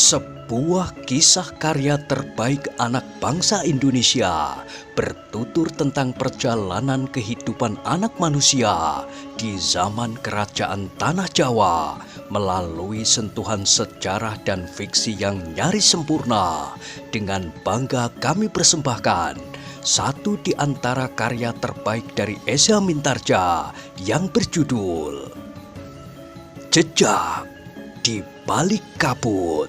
Sebuah kisah karya terbaik anak bangsa Indonesia bertutur tentang perjalanan kehidupan anak manusia di zaman kerajaan Tanah Jawa melalui sentuhan sejarah dan fiksi yang nyaris sempurna. Dengan bangga kami persembahkan satu di antara karya terbaik dari Esa Mintarja yang berjudul Jejak di Balik Kabut.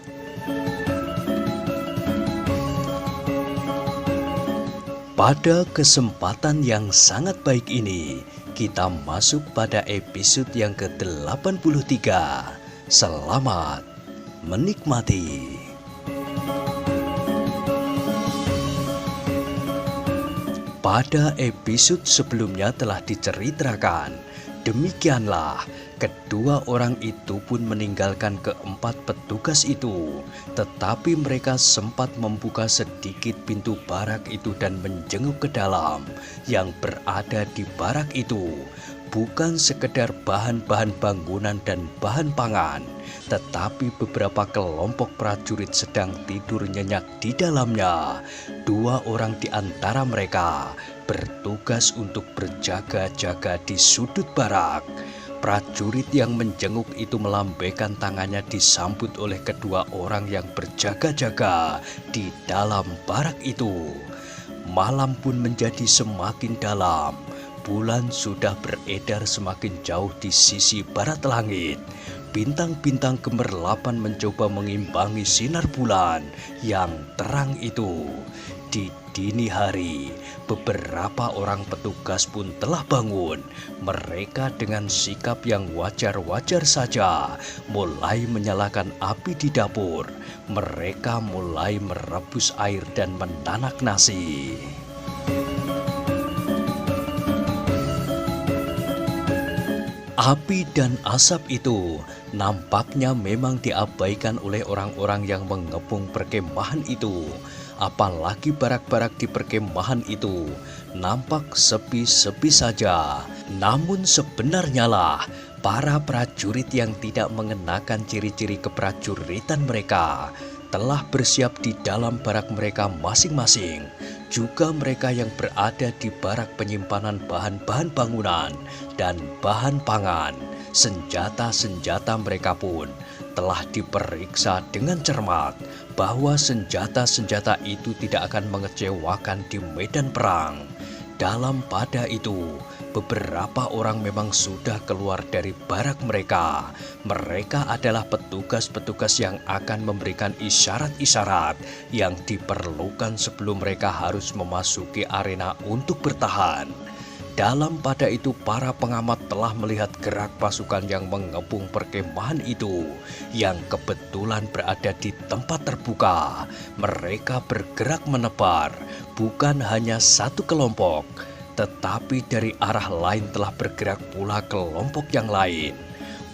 Pada kesempatan yang sangat baik ini, kita masuk pada episode yang ke-83. Selamat menikmati. Pada episode sebelumnya telah diceritakan, demikianlah kedua orang itu pun meninggalkan keempat petugas itu, tetapi mereka sempat membuka sedikit pintu barak itu dan menjenguk ke dalam. Yang berada di barak itu bukan sekedar bahan-bahan bangunan dan bahan pangan, tetapi beberapa kelompok prajurit sedang tidur nyenyak di dalamnya. Dua orang di antara mereka bertugas untuk berjaga-jaga di sudut barak. Prajurit yang menjenguk itu melambaikan tangannya disambut oleh kedua orang yang berjaga-jaga di dalam barak itu. Malam pun menjadi semakin dalam. Bulan sudah beredar semakin jauh di sisi barat langit. Bintang-bintang gemerlapan mencoba mengimbangi sinar bulan yang terang itu. Di dini hari, beberapa orang petugas pun telah bangun. Mereka dengan sikap yang wajar-wajar saja mulai menyalakan api di dapur. Mereka mulai merebus air dan menanak nasi. Api dan asap itu nampaknya memang diabaikan oleh orang-orang yang mengepung perkemahan itu. Apalagi barak-barak di perkemahan itu nampak sepi-sepi saja. Namun sebenarnya lah, para prajurit yang tidak mengenakan ciri-ciri keprajuritan mereka telah bersiap di dalam barak mereka masing-masing. Juga mereka yang berada di barak penyimpanan bahan-bahan bangunan dan bahan pangan. Senjata-senjata mereka pun telah diperiksa dengan cermat bahwa senjata-senjata itu tidak akan mengecewakan di medan perang. Dalam pada itu, beberapa orang memang sudah keluar dari barak mereka. Mereka adalah petugas-petugas yang akan memberikan isyarat-isyarat yang diperlukan sebelum mereka harus memasuki arena untuk bertahan. Dalam pada itu para pengamat telah melihat gerak pasukan yang mengepung perkemahan itu, yang kebetulan berada di tempat terbuka. Mereka bergerak menebar, bukan hanya satu kelompok, tetapi dari arah lain telah bergerak pula kelompok yang lain.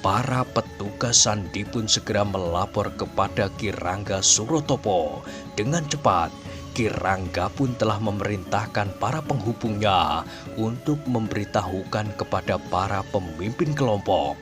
Para petugas sandi pun segera melapor kepada Ki Rangga Surotopo. Dengan cepat, Ki Rangga pun telah memerintahkan para penghubungnya untuk memberitahukan kepada para pemimpin kelompok.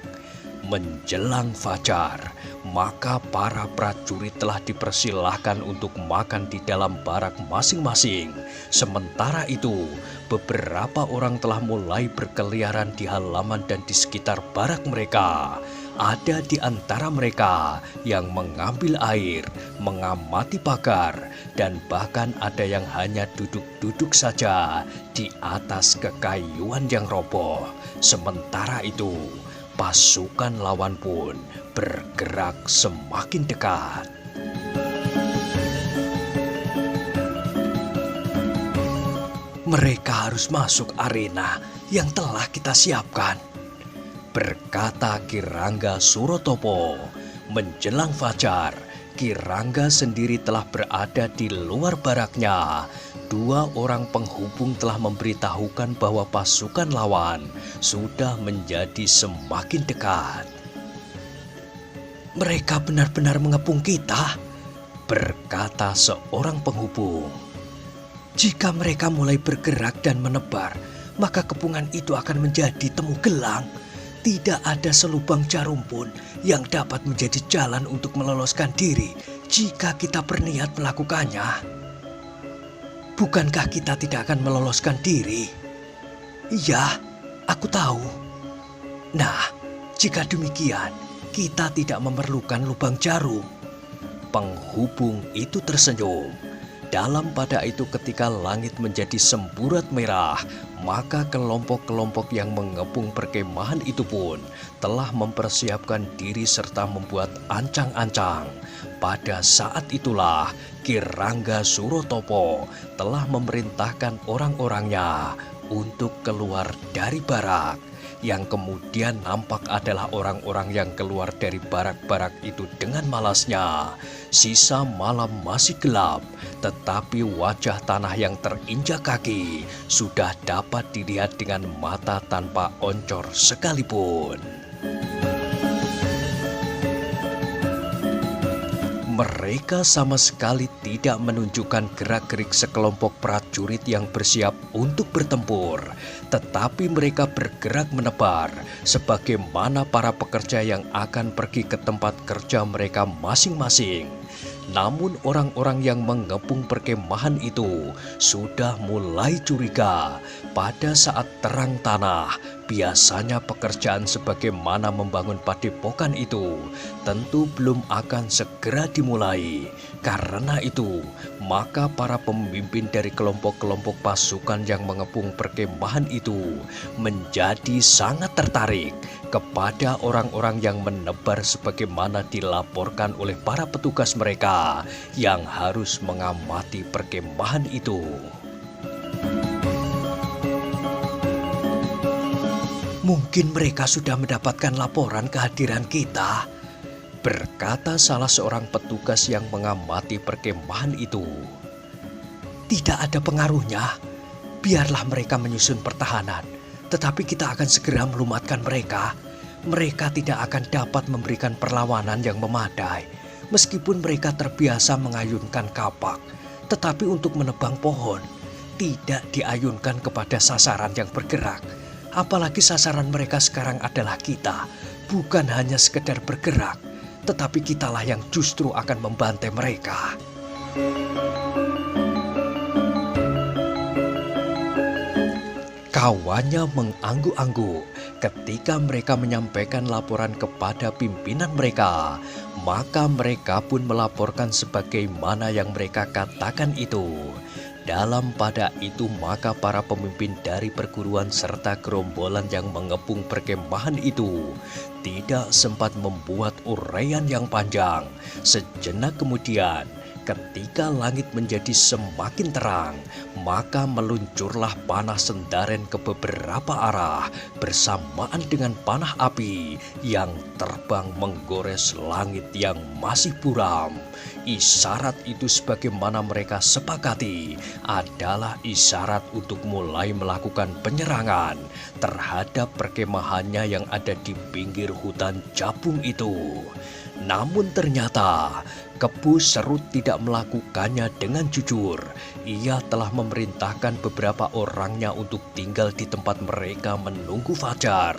Menjelang fajar, maka para prajurit telah dipersilahkan untuk makan di dalam barak masing-masing. Sementara itu, beberapa orang telah mulai berkeliaran di halaman dan di sekitar barak mereka. Ada di antara mereka yang mengambil air, mengamati pagar, dan bahkan ada yang hanya duduk-duduk saja di atas kekayuan yang roboh. Sementara itu, pasukan lawan pun bergerak semakin dekat. Mereka harus masuk arena yang telah kita siapkan, berkata Ki Rangga Surotopo. Menjelang fajar, Ki Rangga sendiri telah berada di luar baraknya. Dua orang penghubung telah memberitahukan bahwa pasukan lawan sudah menjadi semakin dekat. Mereka benar-benar mengepung kita, berkata seorang penghubung. Jika mereka mulai bergerak dan menebar, maka kepungan itu akan menjadi temu gelang. Tidak ada selubang jarum pun yang dapat menjadi jalan untuk meloloskan diri Jika kita berniat melakukannya, bukankah kita tidak akan meloloskan diri? Iya, aku tahu. Nah, jika demikian, kita tidak memerlukan lubang jarum. Penghubung itu tersenyum. Dalam pada itu ketika langit menjadi semburat merah, maka kelompok-kelompok yang mengepung perkemahan itu pun telah mempersiapkan diri serta membuat ancang-ancang. Pada saat itulah Ki Rangga Surotopo telah memerintahkan orang-orangnya untuk keluar dari barak. Yang kemudian nampak adalah orang-orang yang keluar dari barak-barak itu dengan malasnya. Sisa malam masih gelap, tetapi wajah tanah yang terinjak kaki sudah dapat dilihat dengan mata tanpa oncor sekalipun. Mereka sama sekali tidak menunjukkan gerak-gerik sekelompok prajurit yang bersiap untuk bertempur, tetapi mereka bergerak menebar sebagaimana para pekerja yang akan pergi ke tempat kerja mereka masing-masing. Namun orang-orang yang mengepung perkemahan itu sudah mulai curiga. Pada saat terang tanah, biasanya pekerjaan sebagaimana membangun padepokan itu tentu belum akan segera dimulai. Karena itu, maka para pemimpin dari kelompok-kelompok pasukan yang mengepung perkemahan itu menjadi sangat tertarik kepada orang-orang yang menebar sebagaimana dilaporkan oleh para petugas mereka yang harus mengamati perkemahan itu. Mungkin mereka sudah mendapatkan laporan kehadiran kita, berkata salah seorang petugas yang mengamati perkemahan itu. Tidak ada pengaruhnya, biarlah mereka menyusun pertahanan, tetapi kita akan segera melumatkan mereka. Mereka tidak akan dapat memberikan perlawanan yang memadai, meskipun mereka terbiasa mengayunkan kapak, tetapi untuk menebang pohon tidak diayunkan kepada sasaran yang bergerak. Apalagi sasaran mereka sekarang adalah kita, bukan hanya sekedar bergerak, tetapi kitalah yang justru akan membantai mereka. Kawannya mengangguk-angguk ketika mereka menyampaikan laporan kepada pimpinan mereka. Maka mereka pun melaporkan sebagaimana yang mereka katakan itu. Dalam pada itu maka para pemimpin dari perguruan serta gerombolan yang mengepung perkemahan itu tidak sempat membuat uraian yang panjang. Sejenak kemudian, ketika langit menjadi semakin terang, maka meluncurlah panah sendaren ke beberapa arah bersamaan dengan panah api yang terbang menggores langit yang masih buram. Isyarat itu sebagaimana mereka sepakati adalah isyarat untuk mulai melakukan penyerangan terhadap perkemahannya yang ada di pinggir hutan Japung itu. Namun ternyata Kepu Serut tidak melakukannya dengan jujur. Ia telah memerintahkan beberapa orangnya untuk tinggal di tempat mereka menunggu fajar.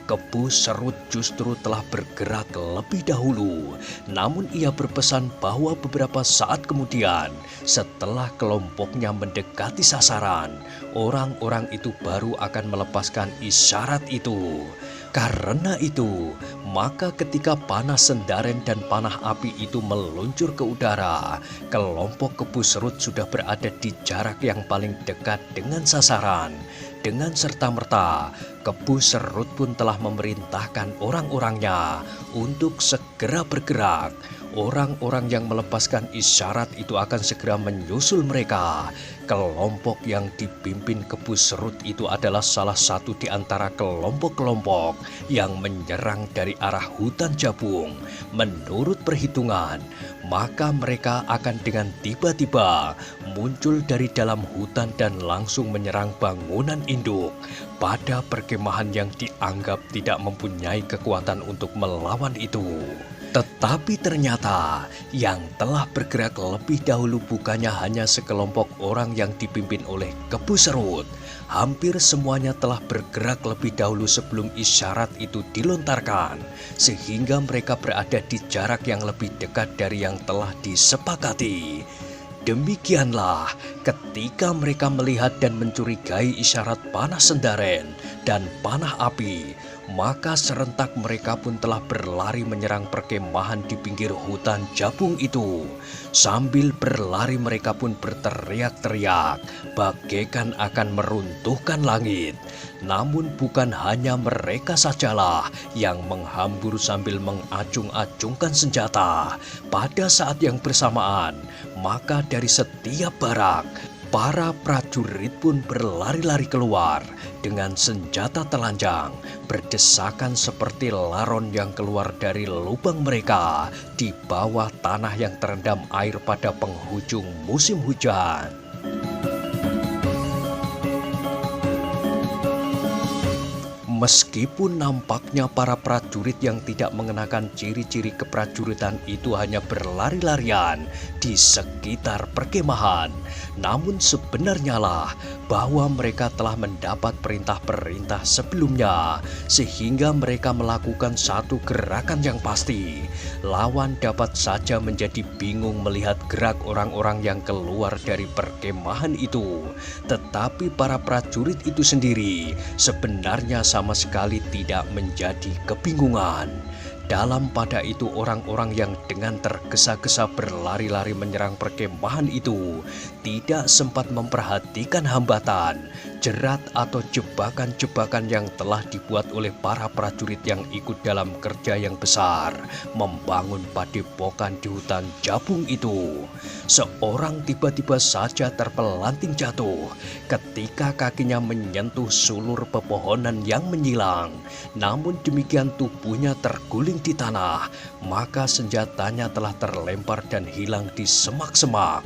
Kepu Serut justru telah bergerak lebih dahulu. Namun ia berpesan bahwa beberapa saat kemudian, setelah kelompoknya mendekati sasaran, orang-orang itu baru akan melepaskan isyarat itu. Karena itu, maka ketika panah sendaren dan panah api itu meluncur ke udara, kelompok Kepu Serut sudah berada di jarak yang paling dekat dengan sasaran. Dengan serta-merta, Kepu Serut pun telah memerintahkan orang-orangnya untuk segera bergerak. Orang-orang yang melepaskan isyarat itu akan segera menyusul mereka. Kelompok yang dipimpin Kepu Serut itu adalah salah satu di antara kelompok-kelompok yang menyerang dari arah hutan Japung. Menurut perhitungan, maka mereka akan dengan tiba-tiba muncul dari dalam hutan dan langsung menyerang bangunan induk pada perkemahan yang dianggap tidak mempunyai kekuatan untuk melawan itu. Tetapi ternyata yang telah bergerak lebih dahulu bukannya hanya sekelompok orang yang dipimpin oleh Kebu Serut. Hampir semuanya telah bergerak lebih dahulu sebelum isyarat itu dilontarkan, sehingga mereka berada di jarak yang lebih dekat dari yang telah disepakati. Demikianlah ketika mereka melihat dan mencurigai isyarat panah sendaren dan panah api, maka serentak mereka pun telah berlari menyerang perkemahan di pinggir hutan Jabung itu. Sambil berlari mereka pun berteriak-teriak, bagaikan akan meruntuhkan langit. Namun bukan hanya mereka sajalah yang menghambur sambil mengacung-acungkan senjata. Pada saat yang bersamaan, maka dari setiap barak, para prajurit pun berlari-lari keluar dengan senjata telanjang, berdesakan seperti laron yang keluar dari lubang mereka di bawah tanah yang terendam air pada penghujung musim hujan. Meskipun nampaknya para prajurit yang tidak mengenakan ciri-ciri keprajuritan itu hanya berlari-larian di sekitar perkemahan, namun sebenarnya lah bahwa mereka telah mendapat perintah-perintah sebelumnya, sehingga mereka melakukan satu gerakan yang pasti. Lawan dapat saja menjadi bingung melihat gerak orang-orang yang keluar dari perkemahan itu, tetapi para prajurit itu sendiri sebenarnya sama sekali tidak menjadi kebingungan. Dalam pada itu orang-orang yang dengan tergesa-gesa berlari-lari menyerang perkemahan itu tidak sempat memperhatikan hambatan, jerat atau jebakan-jebakan yang telah dibuat oleh para prajurit yang ikut dalam kerja yang besar membangun padepokan di hutan Jabung itu. Seorang tiba-tiba saja terpelanting jatuh ketika kakinya menyentuh sulur pepohonan yang menyilang. Namun demikian tubuhnya terguling di tanah, maka senjatanya telah terlempar dan hilang di semak-semak.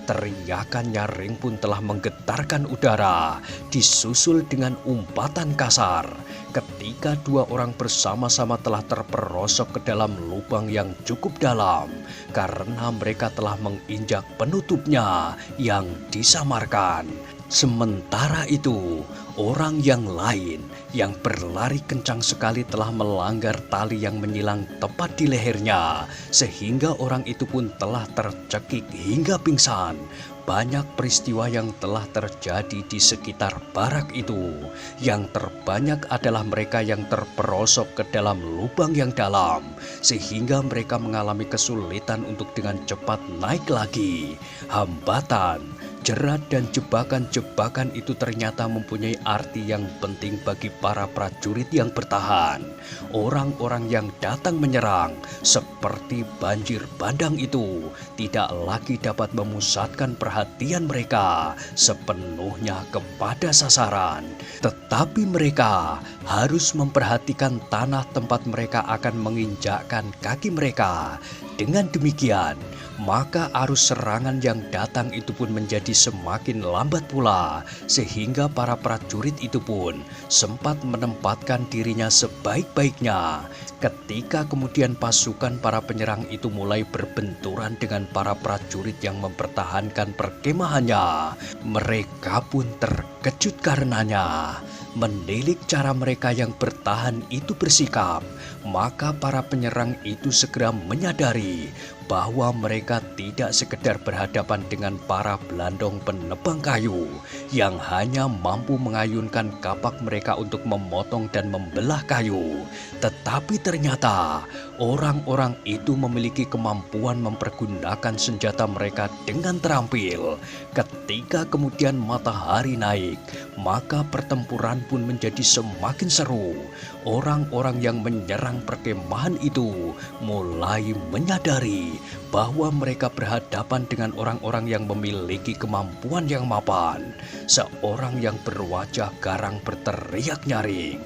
Teriakan nyaring pun telah menggetarkan udara, disusul dengan umpatan kasar. Ketika dua orang bersama-sama telah terperosok ke dalam lubang yang cukup dalam, karena mereka telah menginjak penutupnya yang disamarkan. Sementara itu, orang yang lain yang berlari kencang sekali telah melanggar tali yang menyilang tepat di lehernya, sehingga orang itu pun telah tercekik hingga pingsan. Banyak peristiwa yang telah terjadi di sekitar barak itu. Yang terbanyak adalah mereka yang terperosok ke dalam lubang yang dalam, sehingga mereka mengalami kesulitan untuk dengan cepat naik lagi. Hambatan, jerat dan jebakan-jebakan itu ternyata mempunyai arti yang penting bagi para prajurit yang bertahan. Orang-orang yang datang menyerang seperti banjir bandang itu tidak lagi dapat memusatkan perhatian mereka sepenuhnya kepada sasaran, tetapi mereka harus memperhatikan tanah tempat mereka akan menginjakkan kaki mereka. Dengan demikian, maka arus serangan yang datang itu pun menjadi semakin lambat pula, sehingga para prajurit itu pun sempat menempatkan dirinya sebaik-baiknya. Ketika kemudian pasukan para penyerang itu mulai berbenturan dengan para prajurit yang mempertahankan perkemahannya, mereka pun terkejut karenanya. Menilik cara mereka yang bertahan itu bersikap, maka para penyerang itu segera menyadari bahwa mereka tidak sekedar berhadapan dengan para belandong penebang kayu yang hanya mampu mengayunkan kapak mereka untuk memotong dan membelah kayu, tetapi ternyata orang-orang itu memiliki kemampuan mempergunakan senjata mereka dengan terampil. Ketika kemudian matahari naik, maka pertempuran pun menjadi semakin seru. Orang-orang yang menyerang perkemahan itu mulai menyadari bahwa mereka berhadapan dengan orang-orang yang memiliki kemampuan yang mapan. Seorang yang berwajah garang berteriak nyaring,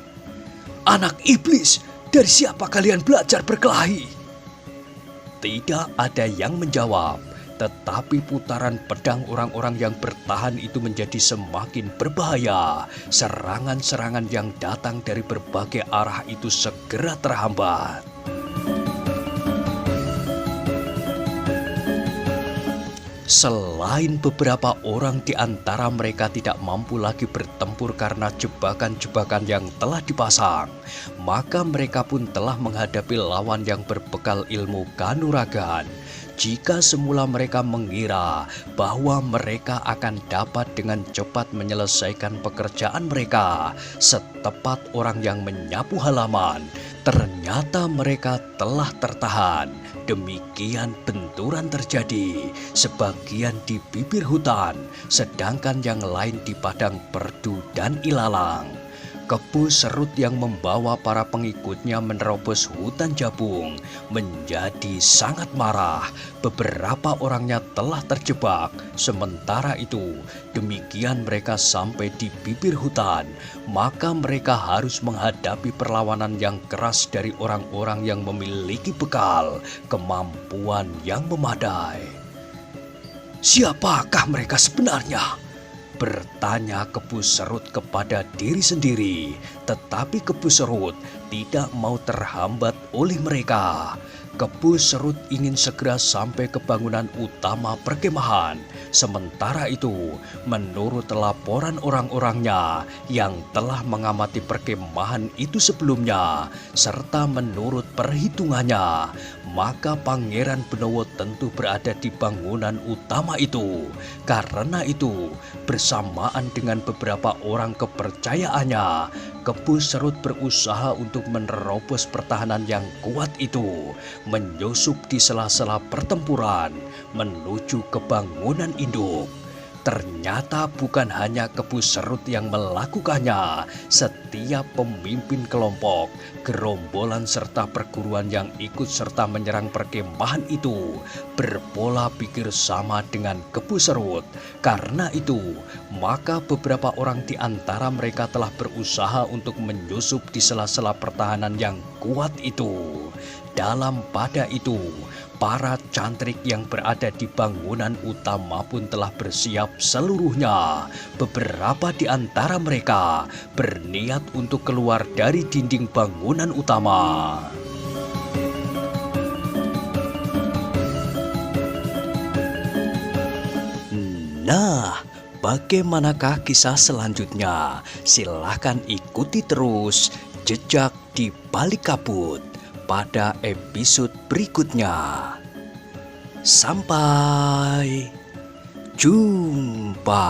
"Anak iblis, dari siapa kalian belajar berkelahi?" Tidak ada yang menjawab, tetapi putaran pedang orang-orang yang bertahan itu menjadi semakin berbahaya. Serangan-serangan yang datang dari berbagai arah itu segera terhambat. Selain beberapa orang di antara mereka tidak mampu lagi bertempur karena jebakan-jebakan yang telah dipasang, maka mereka pun telah menghadapi lawan yang berbekal ilmu kanuragan. Jika semula mereka mengira bahwa mereka akan dapat dengan cepat menyelesaikan pekerjaan mereka setepat orang yang menyapu halaman, ternyata mereka telah tertahan. Demikian benturan terjadi, sebagian di bibir hutan, sedangkan yang lain di padang perdu dan ilalang. Kepu Serut yang membawa para pengikutnya menerobos hutan Jabung menjadi sangat marah. Beberapa orangnya telah terjebak. Sementara itu, demikian mereka sampai di bibir hutan, maka mereka harus menghadapi perlawanan yang keras dari orang-orang yang memiliki bekal, kemampuan yang memadai. Siapakah mereka sebenarnya? Bertanya Kepu Serut kepada diri sendiri, tetapi Kepu Serut tidak mau terhambat oleh mereka. Kepu Serut ingin segera sampai ke bangunan utama perkemahan. Sementara itu, menurut laporan orang-orangnya yang telah mengamati perkemahan itu sebelumnya, serta menurut perhitungannya, maka Pangeran Benowo tentu berada di bangunan utama itu. Karena itu, bersamaan dengan beberapa orang kepercayaannya, Kepu Serut berusaha untuk menerobos pertahanan yang kuat itu, menyusup di sela-sela pertempuran menuju ke bangunan induk. Ternyata bukan hanya Kepu Serut yang melakukannya. Setiap pemimpin kelompok, gerombolan serta perguruan yang ikut serta menyerang perkemahan itu berpola pikir sama dengan Kepu Serut. Karena itu, maka beberapa orang di antara mereka telah berusaha untuk menyusup di sela-sela pertahanan yang kuat itu. Dalam pada itu, para cantrik yang berada di bangunan utama pun telah bersiap seluruhnya. Beberapa di antara mereka berniat untuk keluar dari dinding bangunan utama. Nah, bagaimanakah kisah selanjutnya? Silahkan ikuti terus Jejak di Balik Kabut pada episode berikutnya. Sampai jumpa.